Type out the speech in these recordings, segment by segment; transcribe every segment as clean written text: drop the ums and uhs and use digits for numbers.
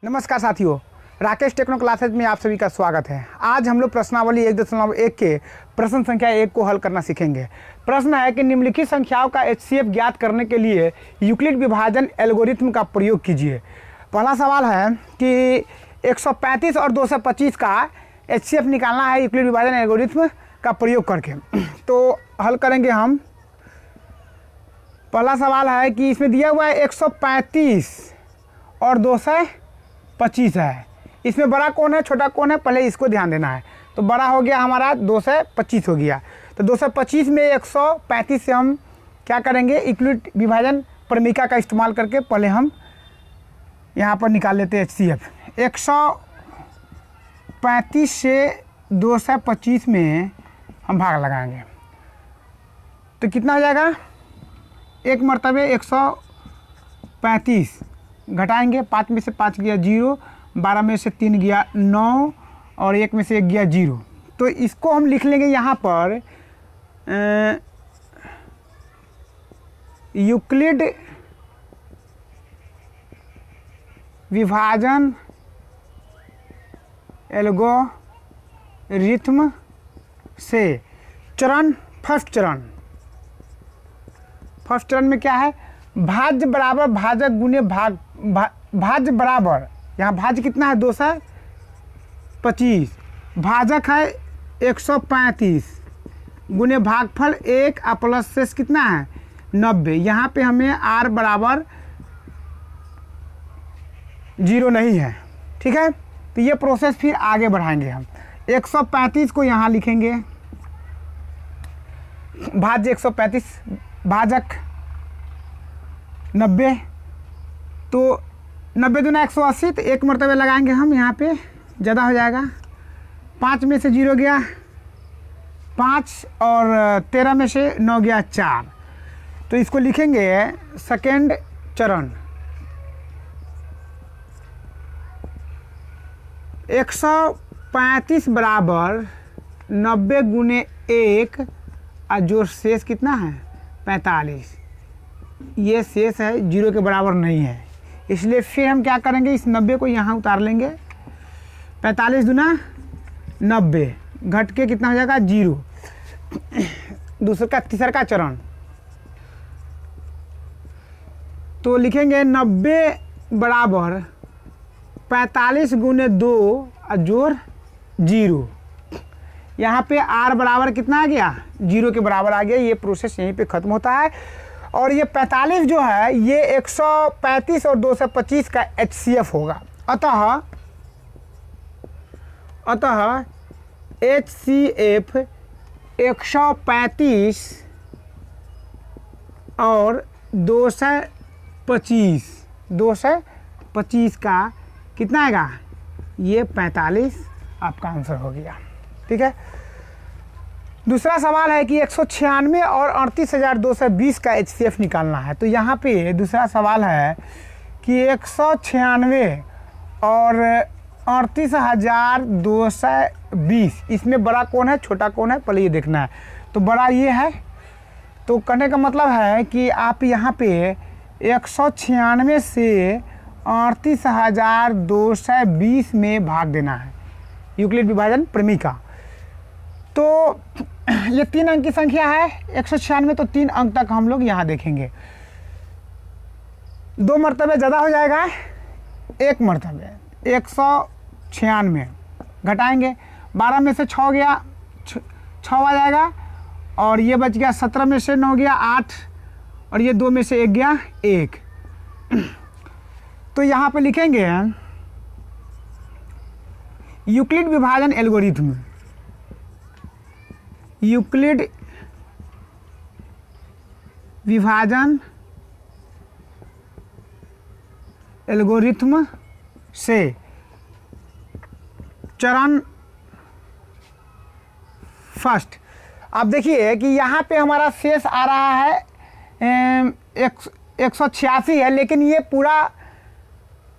नमस्कार साथियों, Rakesh techno classes में आप सभी का स्वागत है। आज हम लोग प्रश्नावली 1.1 के प्रश्न संख्या 1 को हल करना सीखेंगे। प्रश्न है कि निम्नलिखित संख्याओं का HCF ज्ञात करने के लिए यूक्लिड विभाजन एल्गोरिथम का प्रयोग कीजिए। पहला सवाल है कि 135 और 225 का HCF निकालना है यूक्लिड विभाजन एल्गोरिथम का प्रयोग करके। तो हल करेंगे हम। पहला सवाल है कि इसमें दिया हुआ है 135 और 225 है। इसमें बड़ा कौन है छोटा कौन है, पहले इसको ध्यान देना है। तो बड़ा हो गया हमारा 225 हो गया। तो 225 में 135 से हम क्या करेंगे, यूक्लिड विभाजन प्रमेय का इस्तेमाल करके पहले हम यहाँ पर निकाल लेते हैं HCF। 135 से 225 में हम भाग लगाएंगे तो कितना हो जाएगा, एक मरतबे 135 घटाएंगे, 5 में से 5 गया 0, 12 में से 3 गया 9 और 1 में से 1 गया 0। तो इसको हम लिख लेंगे यहाँ पर यूक्लिड विभाजन एल्गोरिथम से चरण, फर्स्ट चरण में क्या है, भाज्य बराबर भाजक गुने भाग, भाज्य बराबर, यहाँ भाज्य कितना है 225, भाजक है 135 गुने भागफल 1 और प्लस शेष कितना है 90। यहाँ पे हमें r बराबर 0 नहीं है, ठीक है। तो ये प्रोसेस फिर आगे बढ़ाएंगे हम। 135 को यहाँ लिखेंगे, भाज्य 135, भाजक 90, तो 90 दूना 180, तो एक मरतबे लगाएंगे हम, यहाँ पे ज़्यादा हो जाएगा। 5 में से 0 गया 5 और 13 में से 9 गया 4। तो इसको लिखेंगे सेकेंड चरण। 135 बराबर 90 गुने 1 और जो शेष कितना है 45, ये शेष है 0 के बराबर नहीं है, इसलिए फिर हम क्या करेंगे, इस 90 को यहाँ उतार लेंगे। 45 दूना 90 घट के कितना हो जाएगा 0। तीसरा का चरण, तो लिखेंगे 90 बराबर 45 गुने 2 और जोड़ 0। यहाँ पे r बराबर कितना आ गया 0 के बराबर आ गया। ये प्रोसेस यहीं पे ख़त्म होता है। और ये 45 जो है ये 135 और 225 का HCF होगा। अतः HCF 135 और 225 का कितना आएगा, ये 45 आपका आंसर हो गया, ठीक है। दूसरा सवाल है कि 196 और 38,220 का HCF निकालना है। तो यहाँ पे दूसरा सवाल है कि 196 और 38,220, इसमें बड़ा कौन है छोटा कौन है, पहले ये देखना है। तो बड़ा ये है, तो कहने का मतलब है कि आप यहाँ पे 196 से 38,220 में भाग देना है यूक्लिड विभाजन प्रमेय का। तो ये 3 अंक की संख्या है 196, तो 3 अंक तक हम लोग यहाँ देखेंगे। 2 मरतबे ज़्यादा हो जाएगा, 1 मरतबे 196 घटाएंगे, 12 में से 6 गया 6 आ जाएगा, और ये बच गया 17 में से 9 गया 8, और ये 2 में से 1 गया 1। तो यहाँ पे लिखेंगे यूक्लिड विभाजन एल्गोरिथम, यूक्लिड विभाजन एल्गोरिथम से चरण फर्स्ट। अब देखिए कि यहाँ पे हमारा शेष आ रहा है 186 है, लेकिन ये पूरा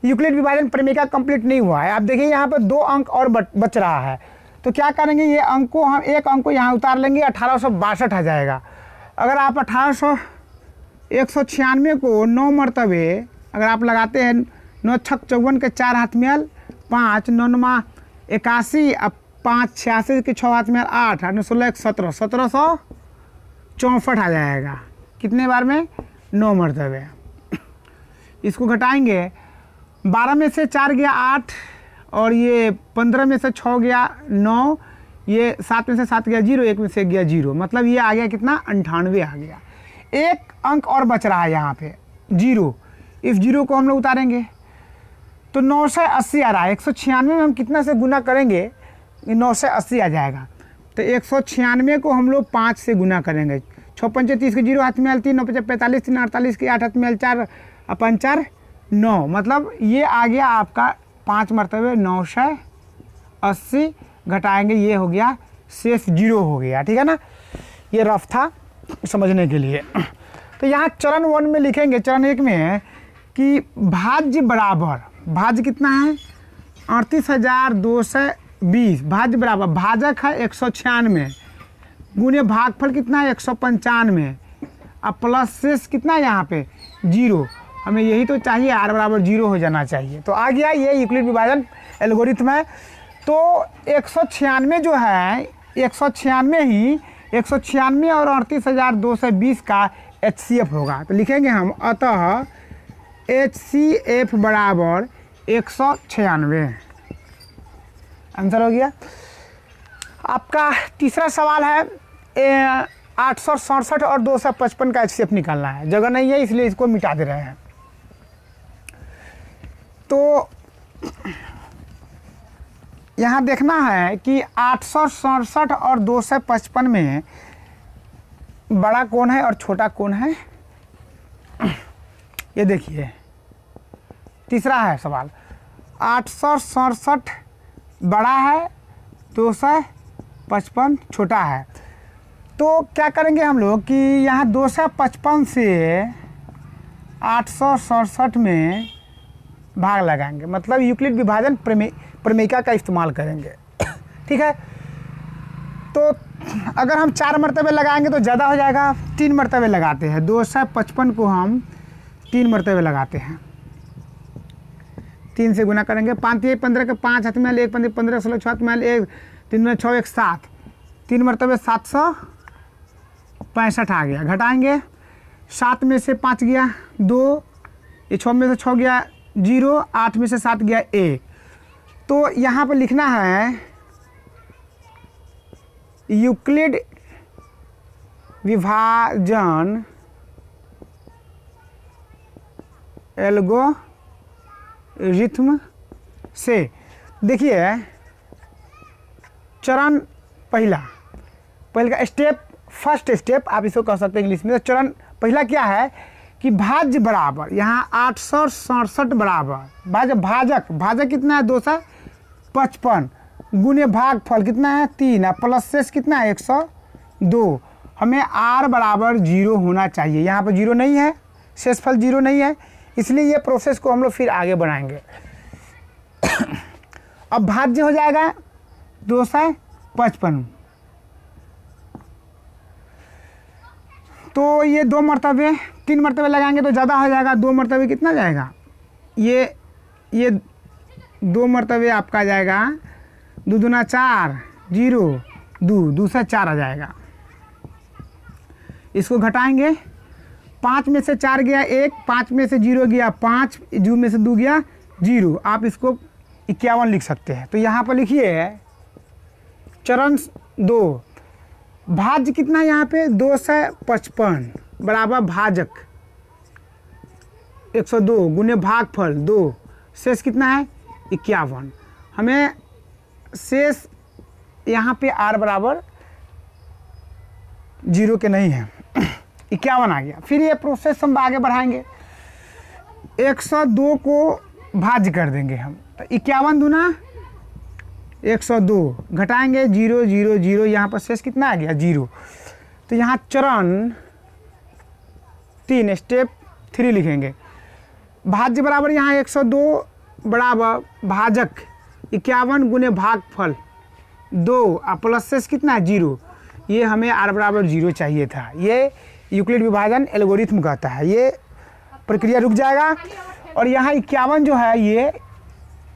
यूक्लिड विभाजन प्रमेय का कंप्लीट नहीं हुआ है। आप देखिए यहाँ पर 2 अंक और बच रहा है। तो क्या करेंगे, ये अंक को हम एक अंक को यहाँ उतार लेंगे, 1862 आ जाएगा। अगर आप 196 को 9 मरतबे अगर आप लगाते हैं 9 छक 54 के 4 हाथ में 5, 9 81, अब 5 86 के 6 हाथ में 8, 8 16 17, 1764 आ जाएगा। कितने बार में? 9 मरतबे। इसको घटाएंगे, 12 में से 4 गया 8, और ये 15 में से 6 गया 9, ये 7 में से 7 गया 0, 1 में से गया 0, मतलब ये आ गया कितना? 98 आ गया। एक अंक और बच रहा है यहाँ पे 0, इस 0 को हम लोग उतारेंगे तो 980 आ रहा है। 196 में हम कितना से गुना करेंगे? 980 आ जाएगा। तो 196 को हम लोग 5 से गुना करेंगे। 6 पंचे 30 के 0 हाथ में आल 3, 9 पंचे 45, 3 48 के 8 हाथ में आल 4, 5 4 9, मतलब ये आ गया आपका 5 मरतबे 980 घटाएंगे, ये हो गया शेष 0 हो गया। ठीक है ना, ये रफ था समझने के लिए। तो यहाँ चरण 1 में लिखेंगे, चरण 1 में है कि भाज्य बराबर, भाज्य कितना है? 38,220, भाज्य बराबर, भाजक है 196 गुने भागफल कितना है? 195, अब प्लस शेष कितना है यहाँ पे? 0। हमें यही तो चाहिए, r बराबर 0 हो जाना चाहिए। तो आ गया, ये यूक्लिड विभाजन एल्गोरिथम है। तो 196 जो है, 196 ही 196 और 38,220 का HCF होगा। तो लिखेंगे हम, अतः HCF बराबर 196। आंसर हो गया। आपका तीसरा सवाल है 867 और 255 का HCF निकालना है। जगह नहीं है इसलिए इसको मिटा दे रहे हैं। तो यहाँ देखना है कि 867 और 255 में बड़ा कौन है और छोटा कौन है। ये देखिए, तीसरा है सवाल, 867 बड़ा है, 255 छोटा है। तो क्या करेंगे हम लोग कि यहाँ 255 से 867 में भाग लगाएंगे, मतलब यूक्लिड विभाजन प्रमेयिका का इस्तेमाल करेंगे। ठीक है, तो अगर हम 4 मरतबे लगाएंगे तो ज़्यादा हो जाएगा, 3 मरतबे लगाते हैं। 255 को हम 3 मरतबे लगाते हैं, 3 से गुना करेंगे। 5 3 15 के 5 हाथ में 1 15 15 16 6 हाथ में 1 3 में 6 1 7, 3 मरतबे 765 आ गया। घटाएंगे, 7 में से 5 गया 2, ये 6 में से 6 गया 0, 8 में से 7 गया 1। तो यहाँ पर लिखना है यूक्लिड विभाजन एल्गोरिथम से। देखिए, चरण पहला का स्टेप, फर्स्ट स्टेप आप इसको कह सकते हैं इंग्लिश में। तो चरण पहला क्या है कि भाज्य बराबर, यहाँ 867 बराबर भाजक कितना है? 255 गुने भागफल कितना है? 3, प्लस शेष कितना है? 102। हमें r बराबर 0 होना चाहिए। यहाँ पर 0 नहीं है, शेषफल 0 नहीं है, इसलिए ये प्रोसेस को हम लोग फिर आगे बढ़ाएंगे। अब भाज्य हो जाएगा 255, तो ये 2 मरतबे 3 मरतबे लगाएंगे तो ज़्यादा हो जाएगा। 2 मरतबे कितना जाएगा? ये 2 मरतबे आपका जाएगा 2 दूना 4, 0 2 से 4 आ जाएगा। इसको घटाएंगे, 5 में से 4 गया 1, 5 में से 0 गया 5, 2 में से 2 गया 0। आप इसको 51 लिख सकते हैं। तो यहाँ पर लिखिए चरण 2, भाज्य कितना है यहाँ पे? 255 बराबर भाजक 102 गुने भागफल 2, शेष कितना है? 51। हमें शेष यहाँ पे r बराबर 0 के नहीं है, 51 आ गया। फिर ये प्रोसेस हम आगे बढ़ाएंगे, 102 को भाज्य कर देंगे हम। तो 51 दूना 102, घटाएंगे 0 0 0, यहाँ पर शेष कितना आ गया? 0। तो यहाँ चरण 3 स्टेप 3 लिखेंगे, भाज्य बराबर यहाँ 102 बराबर भाजक 51 गुने भागफल 2, प्लस शेष कितना है? 0। ये हमें r बराबर 0 चाहिए था। ये यूक्लिड विभाजन एल्गोरिथम कहता है। ये प्रक्रिया रुक जाएगा और यहाँ 51 जो है ये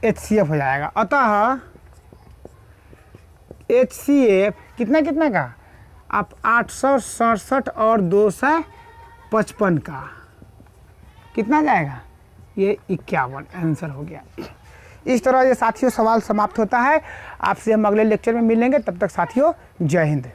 HCF हो जाएगा। अतः HCF कितना कितना का, आप 867 और 255 का कितना जाएगा, ये 51 आंसर हो गया। इस तरह ये साथियों सवाल समाप्त होता है। आपसे हम अगले लेक्चर में मिलेंगे, तब तक साथियों जय हिंद।